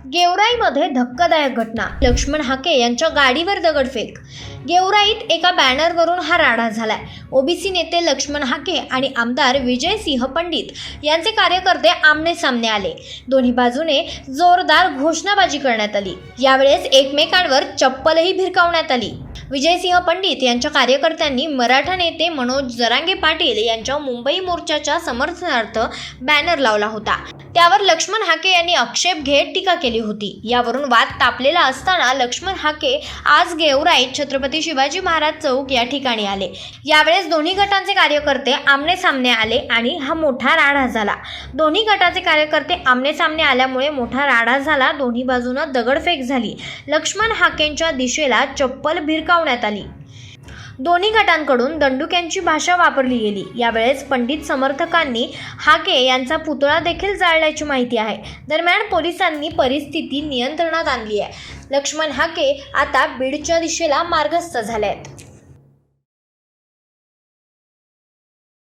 गेवराईमध्ये धक्कादायक घटना, लक्ष्मण हाके यांच्या गाडीवर दगडफेक। गेवराईत एका बॅनरवरून हा राडा झालाय। ओबीसी नेते लक्ष्मण हाके आणि आमदार विजयसिंह पंडित यांचे कार्यकर्ते आमने सामने आले। दोन्ही बाजूने जोरदार घोषणाबाजी करण्यात आली। यावेळेस एकमेकांवर चप्पलही भिरकावण्यात आली। विजयसिंह पंडित यांच्या कार्यकर्त्यांनी मराठा नेते मनोज जरांगे पाटील यांच्या मुंबई मोर्चाच्या समर्थनार्थ बॅनर लावला होता। त्यावर लक्ष्मण हाके यांनी आक्षेप घेत टीका केली होती। यावरून वाद तापलेला असताना लक्ष्मण हाके आज गेवराईत छत्रपती शिवाजी महाराज चौक या ठिकाणी आले। यावेळेस दोन्ही गटांचे कार्यकर्ते आमने सामने आले आणि हा मोठा राडा झाला। दोन्ही गटाचे कार्यकर्ते आमने सामने आल्यामुळे मोठा राडा झाला। दोन्ही बाजूने दगडफेक झाली। लक्ष्मण हाकेंच्या दिशेला चप्पल भिरकावण्यात आली। दोन्ही गटांकडून दंडुक्यांची भाषा वापरली गेली। यावेळेस पंडित समर्थकांनी हाके यांचा पुतळा देखील जाळल्याची माहिती आहे। दरम्यान पोलिसांनी परिस्थिती नियंत्रणात आणली आहे। लक्ष्मण हाके आता बीडच्या दिशेला मार्गस्थ झाले आहेत।